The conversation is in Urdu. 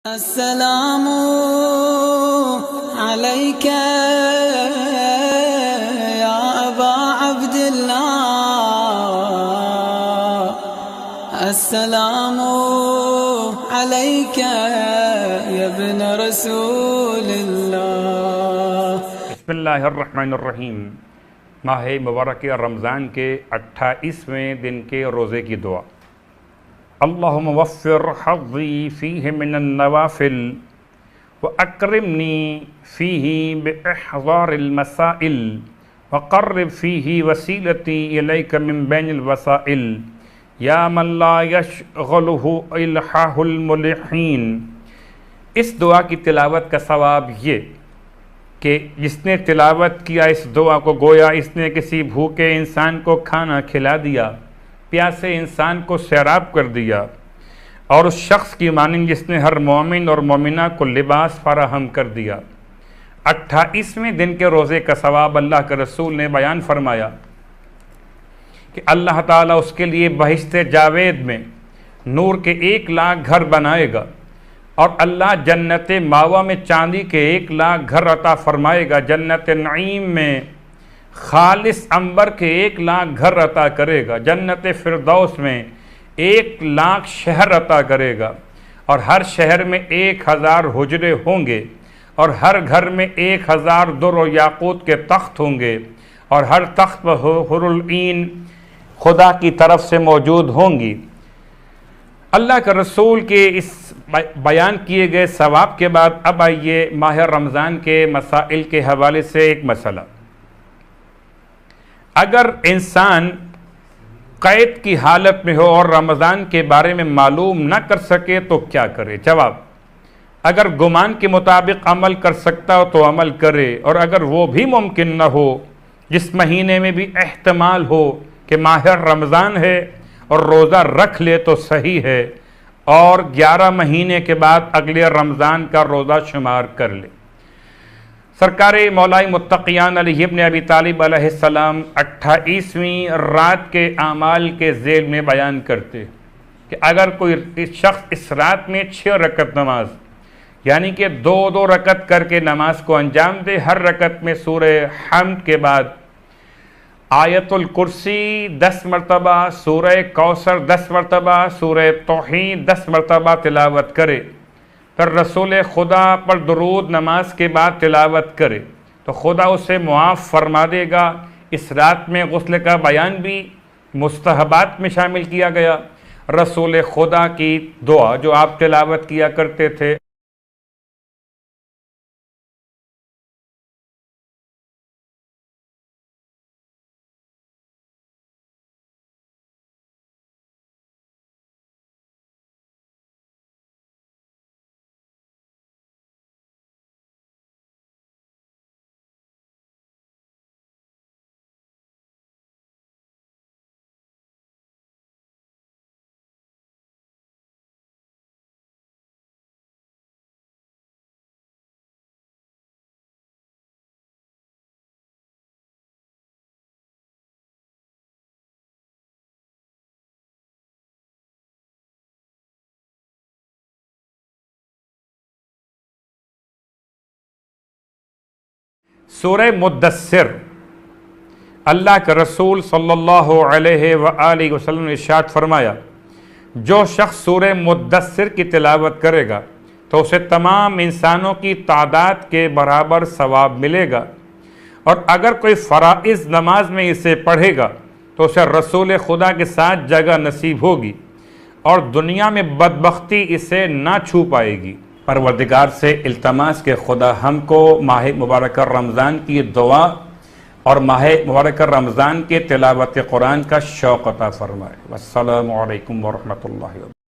السلام عليك يا أبا عبد الله السلام عليك يا ابن رسول الله بسم اللہ الرحمن الرحیم۔ ماہ مبارک رمضان کے 28ویں دن کے روزے کی دعا۔ اللہم وفر حظی فیہ من النوافل واکرمنی فیہ باحضار المسائل وقرب فیہ وسیلتی الیک من بین الوسائل یا من لا یشغلہ الحاح الملحین۔ اس دعا کی تلاوت کا ثواب یہ کہ جس نے تلاوت کیا اس دعا کو گویا اس نے کسی بھوکے انسان کو کھانا کھلا دیا، پیاسے انسان کو سیراب کر دیا، اور اس شخص کی مانند جس نے ہر مومن اور مومنہ کو لباس فراہم کر دیا۔ 28ویں دن کے روزے کا ثواب اللہ کے رسول نے بیان فرمایا کہ اللہ تعالیٰ اس کے لیے بہشت جاوید میں نور کے 1,00,000 گھر بنائے گا، اور اللہ جنت ماوا میں چاندی کے 1,00,000 گھر عطا فرمائے گا، جنت نعیم میں خالص عنبر کے 1,00,000 گھر عطا کرے گا، جنت فردوس میں 1,00,000 شہر عطا کرے گا، اور ہر شہر میں 1,000 حجرے ہوں گے، اور ہر گھر میں 1,000 در و یاقوت کے تخت ہوں گے، اور ہر تخت پر حور العین خدا کی طرف سے موجود ہوں گی۔ اللہ کے رسول کے اس بیان کیے گئے ثواب کے بعد اب آئیے ماہ رمضان کے مسائل کے حوالے سے ایک مسئلہ۔ اگر انسان قید کی حالت میں ہو اور رمضان کے بارے میں معلوم نہ کر سکے تو کیا کرے؟ جواب: اگر گمان کے مطابق عمل کر سکتا ہو تو عمل کرے، اور اگر وہ بھی ممکن نہ ہو، جس مہینے میں بھی احتمال ہو کہ ماہ رمضان ہے اور روزہ رکھ لے تو صحیح ہے، اور 11 مہینے کے بعد اگلے رمضان کا روزہ شمار کر لے۔ سرکار مولا متقیان علی ابن ابی طالب علیہ السلام 28ویں رات کے اعمال کے ذیل میں بیان کرتے کہ اگر کوئی شخص اس رات میں 6 رکعت نماز، یعنی کہ 2 رکعت کر کے نماز کو انجام دے، ہر رکعت میں سورہ حمد کے بعد آیت الکرسی 10 مرتبہ، سورہ کوثر 10 مرتبہ، سورہ توحید 10 مرتبہ تلاوت کرے، پھر رسول خدا پر درود نماز کے بعد تلاوت کرے تو خدا اسے معاف فرما دے گا۔ اس رات میں غسل کا بیان بھی مستحبات میں شامل کیا گیا۔ رسول خدا کی دعا جو آپ تلاوت کیا کرتے تھے، سورہ مدثر، اللہ کے رسول صلی اللہ علیہ وآلہ وسلم نے ارشاد فرمایا، جو شخص سورہ مدثر کی تلاوت کرے گا تو اسے تمام انسانوں کی تعداد کے برابر ثواب ملے گا، اور اگر کوئی فرائض نماز میں اسے پڑھے گا تو اسے رسول خدا کے ساتھ جگہ نصیب ہوگی، اور دنیا میں بدبختی اسے نہ چھو پائے گی۔ پروردگار سے التماس کہ خدا ہم کو ماہ مبارک رمضان کی دعا اور ماہ مبارک رمضان کے تلاوت قرآن کا شوق عطا فرمائے۔ والسلام علیکم ورحمۃ اللہ وبرکاتہ۔